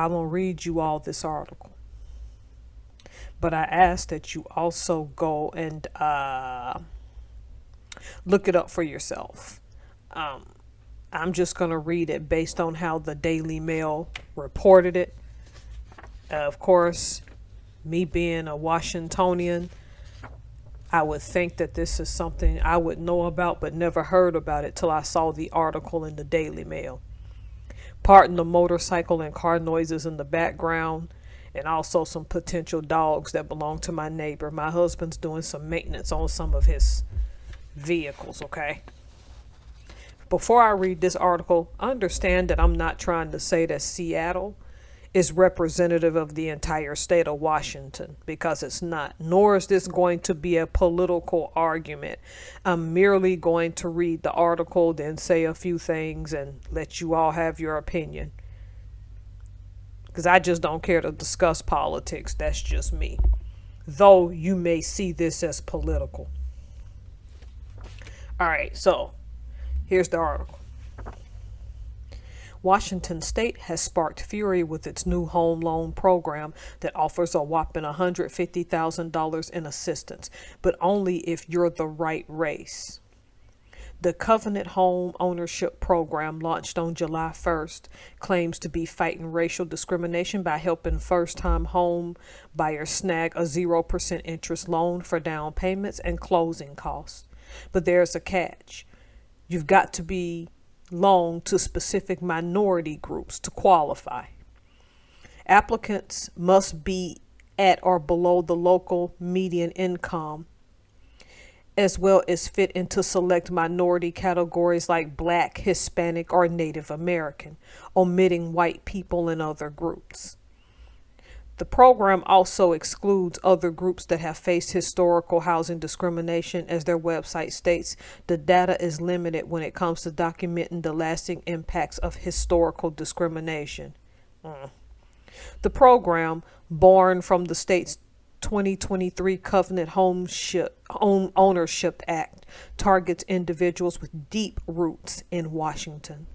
I'm going to read you all this article. But I ask that you also go and look it up for yourself. I'm just going to read it based on how the Daily Mail reported it. Of course, me being a Washingtonian, I would think that this is something I would know about, but never heard about it till I saw the article in the Daily Mail. Pardon the motorcycle and car noises in the background, and also some potential dogs that belong to my neighbor. My husband's doing some maintenance on some of his vehicles, okay? Before I read this article, understand that I'm not trying to say that Seattle is representative of the entire state of Washington, because it's not, nor is this going to be a political argument. I'm merely going to read the article, then say a few things and let you all have your opinion. Because I just don't care to discuss politics. That's just me. Though you may see this as political. All right, so here's the article. Washington State has sparked fury with its new home loan program that offers a whopping $150,000 in assistance, but only if you're the right race. The Covenant Home Ownership Program, launched on July 1st, claims to be fighting racial discrimination by helping first-time home buyers snag a 0% interest loan for down payments and closing costs. But there's a catch. You've got to belong to specific minority groups to qualify. Applicants must be at or below the local median income, as well as fit into select minority categories like Black, Hispanic, or Native American, omitting white people and other groups. The program also excludes other groups that have faced historical housing discrimination. As their website states, the data is limited when it comes to documenting the lasting impacts of historical discrimination. The program, born from the state's 2023 Covenant Home Ownership Act, targets individuals with deep roots in Washington.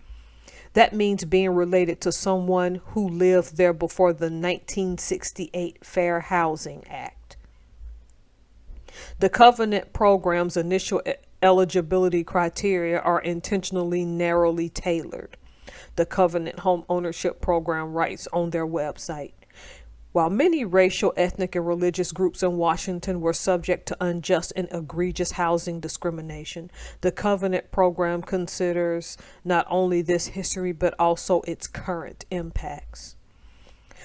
That means being related to someone who lived there before the 1968 Fair Housing Act. The Covenant program's initial eligibility criteria are intentionally narrowly tailored. The Covenant Home Ownership Program writes on their website, while many racial, ethnic, and religious groups in Washington were subject to unjust and egregious housing discrimination, the Covenant program considers not only this history but also its current impacts.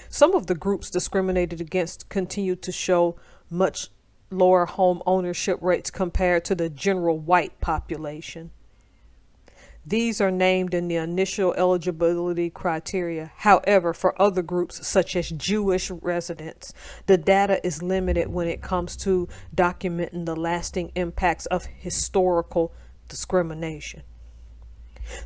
Some of the groups discriminated against continue to show much lower home ownership rates compared to the general white population. These are named in the initial eligibility criteria. However, for other groups, such as Jewish residents, the data is limited when it comes to documenting the lasting impacts of historical discrimination.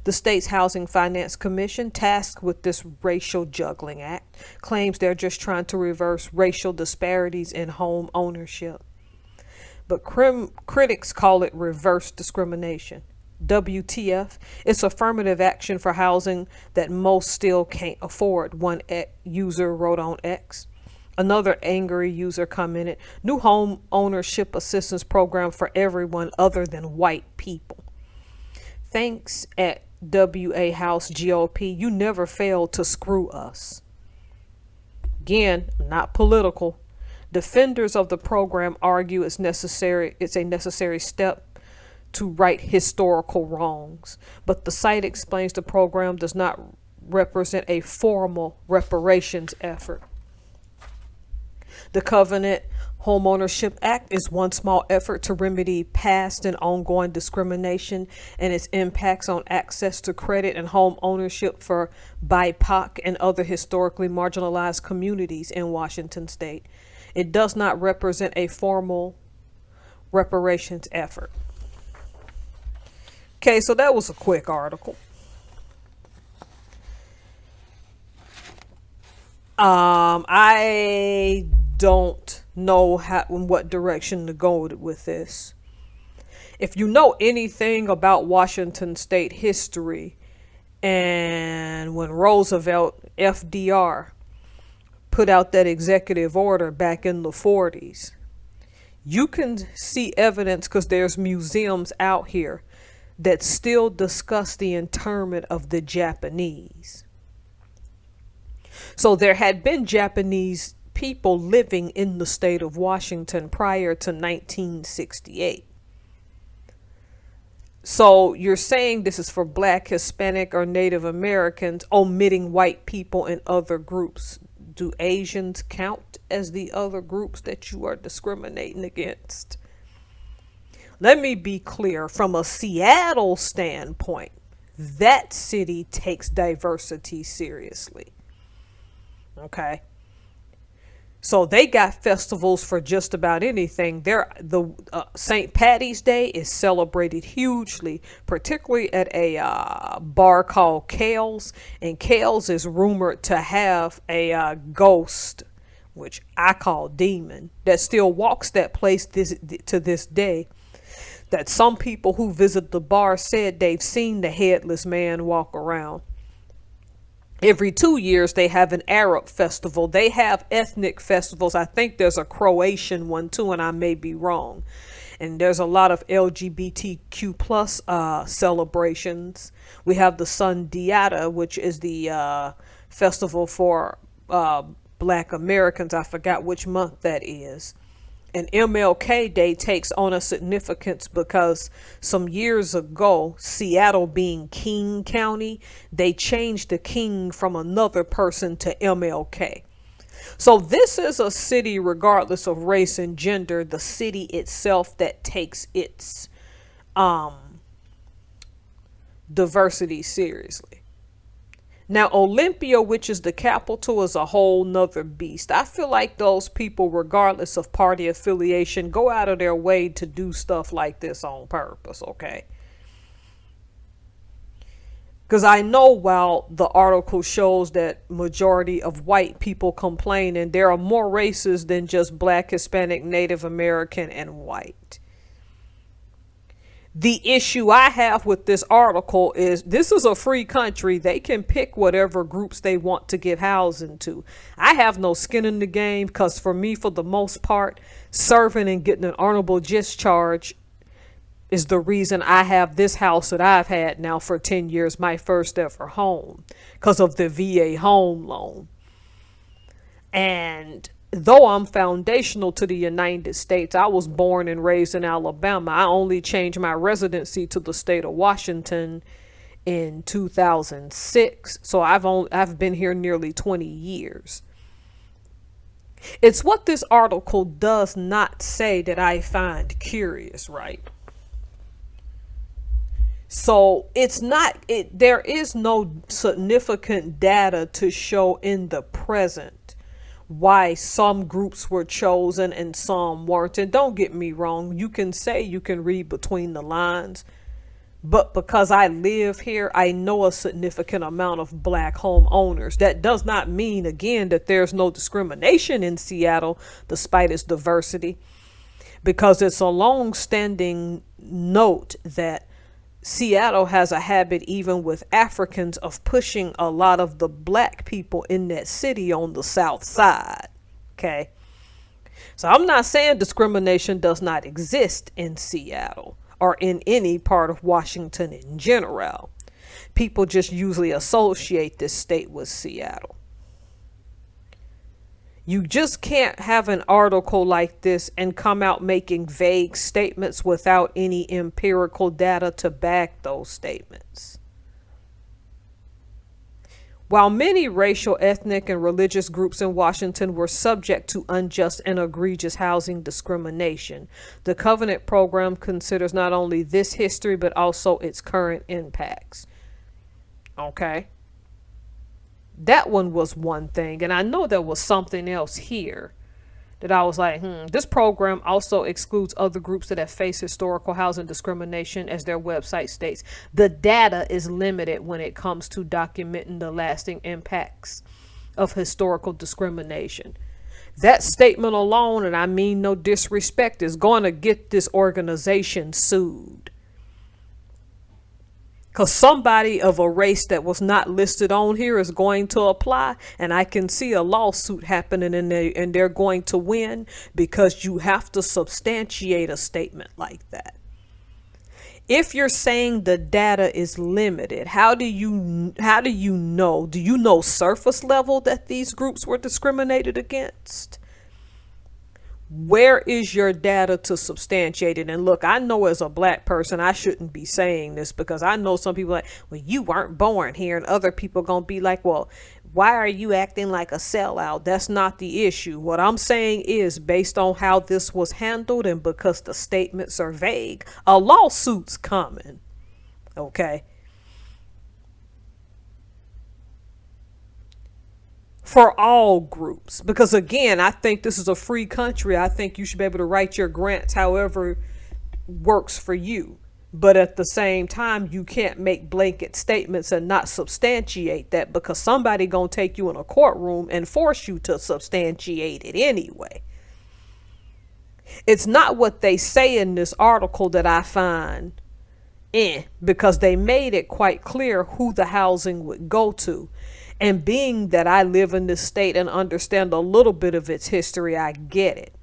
The state's Housing Finance Commission, tasked with this racial juggling act, claims they're just trying to reverse racial disparities in home ownership. But critics call it reverse discrimination. WTF, it's affirmative action for housing that most still can't afford, one user wrote on X. Another angry user commented, new home ownership assistance program for everyone other than white people. Thanks at WA House GOP, you never fail to screw us. Again, not political. Defenders of the program argue it's a necessary step to right historical wrongs, but the site explains the program does not represent a formal reparations effort. The Covenant Homeownership Act is one small effort to remedy past and ongoing discrimination and its impacts on access to credit and home ownership for BIPOC and other historically marginalized communities in Washington state. It does not represent a formal reparations effort. Okay, so that was a quick article. I don't know in what direction to go with this. If you know anything about Washington state history and when Roosevelt, FDR, put out that executive order back in the 40s. You can see evidence because there's museums out here that still discuss the internment of the Japanese. So there had been Japanese people living in the state of Washington prior to 1968. So you're saying this is for Black, Hispanic, or Native Americans, omitting white people and other groups. Do Asians count as the other groups that you are discriminating against? Let me be clear, from a Seattle standpoint, that city takes diversity seriously. Okay. So they got festivals for just about anything. The St. Patty's Day is celebrated hugely, particularly at a bar called Kale's. And Kale's is rumored to have a ghost, which I call demon, that still walks that place to this day. That some people who visit the bar said they've seen the headless man walk around. Every 2 years, they have an Arab festival. They have ethnic festivals. I think there's a Croatian one too, and I may be wrong. And there's a lot of LGBTQ plus celebrations. We have the Sundiata, which is the festival for Black Americans. I forgot which month that is. And MLK Day takes on a significance because some years ago, Seattle being King County, they changed the king from another person to MLK. So this is a city, regardless of race and gender, the city itself that takes its diversity seriously. Now, Olympia, which is the capital, is a whole nother beast. I feel like those people, regardless of party affiliation, go out of their way to do stuff like this on purpose, okay? Because I know while the article shows that majority of white people complain, and there are more races than just Black, Hispanic, Native American, and white. The issue I have with this article is this is a free country. They can pick whatever groups they want to give housing to. I have no skin in the game because for me, for the most part, serving and getting an honorable discharge is the reason I have this house that I've had now for 10 years, my first ever home, because of the VA home loan. And though I'm foundational to the United States, I was born and raised in Alabama. I only changed my residency to the state of Washington in 2006. So I've been here nearly 20 years. It's what this article does not say that I find curious, right? So there is no significant data to show in the present why some groups were chosen and some weren't. And don't get me wrong, you can read between the lines, but because I live here, I know a significant amount of Black homeowners. That does not mean, again, that there's no discrimination in Seattle despite its diversity, because it's a long-standing note that Seattle has a habit, even with Africans, of pushing a lot of the Black people in that city on the south side. Okay. So I'm not saying discrimination does not exist in Seattle or in any part of Washington in general. People just usually associate this state with Seattle. You just can't have an article like this and come out making vague statements without any empirical data to back those statements. While many racial, ethnic, and religious groups in Washington were subject to unjust and egregious housing discrimination, the Covenant program considers not only this history but also its current impacts. Okay. That one was one thing, and I know there was something else here that I was like, this program also excludes other groups that have faced historical housing discrimination, as their website states. The data is limited when it comes to documenting the lasting impacts of historical discrimination. That statement alone, and I mean no disrespect, is going to get this organization sued. Because somebody of a race that was not listed on here is going to apply, and I can see a lawsuit happening, and they're going to win because you have to substantiate a statement like that. If you're saying the data is limited, how do you know? Do you know surface level that these groups were discriminated against? Where is your data to substantiate it? And look, I know as a black person, I shouldn't be saying this because I know some people like, well, you weren't born here, and other people gonna be like, well, why are you acting like a sellout? That's not the issue. What I'm saying is, based on how this was handled and because the statements are vague, a lawsuit's coming. Okay. For all groups, because again, I think this is a free country. I think you should be able to write your grants however works for you, but at the same time, you can't make blanket statements and not substantiate that, because somebody gonna take you in a courtroom and force you to substantiate it anyway. It's not what they say in this article that I find because they made it quite clear who the housing would go to. And being that I live in this state and understand a little bit of its history, I get it.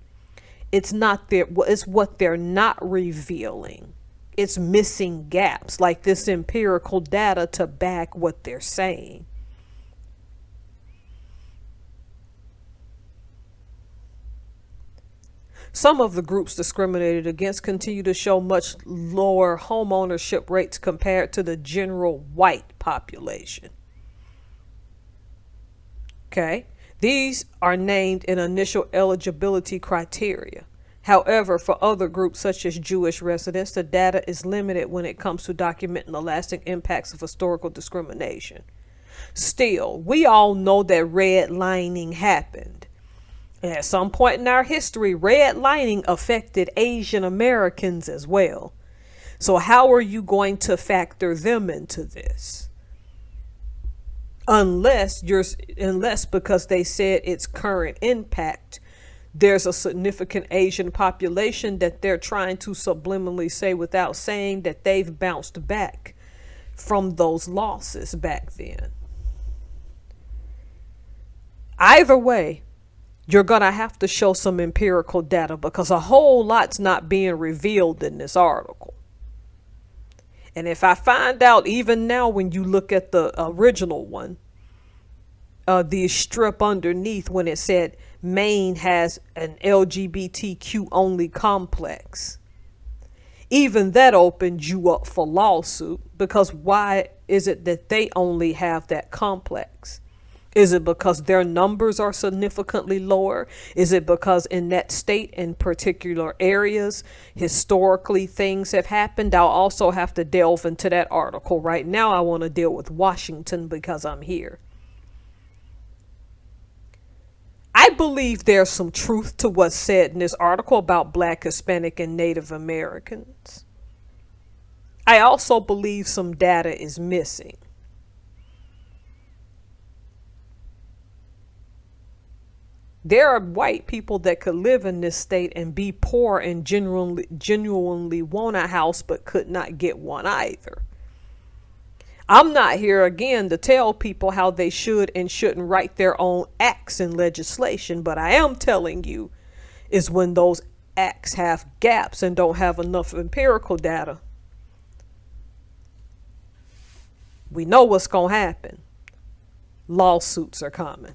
It's not there. It's what they're not revealing. It's missing gaps, like this empirical data to back what they're saying. Some of the groups discriminated against continue to show much lower homeownership rates compared to the general white population. Okay, these are named in initial eligibility criteria. However, for other groups such as Jewish residents, the data is limited when it comes to documenting the lasting impacts of historical discrimination. Still, we all know that redlining happened. And at some point in our history, redlining affected Asian Americans as well. So how are you going to factor them into this? Unless because they said its current impact, there's a significant Asian population that they're trying to subliminally say without saying that they've bounced back from those losses back then. Either way, you're going to have to show some empirical data, because a whole lot's not being revealed in this article. And if I find out, even now when you look at the original one, the strip underneath when it said Maine has an LGBTQ only complex, even that opened you up for lawsuit, because why is it that they only have that complex? Is it because their numbers are significantly lower? Is it because in that state, in particular areas, historically things have happened? I'll also have to delve into that article. Right now, I want to deal with Washington because I'm here. I believe there's some truth to what's said in this article about Black, Hispanic, and Native Americans. I also believe some data is missing. There are white people that could live in this state and be poor and genuinely want a house but could not get one either. I'm not here again to tell people how they should and shouldn't write their own acts in legislation, but I am telling you is when those acts have gaps and don't have enough empirical data, we know what's going to happen. Lawsuits are coming.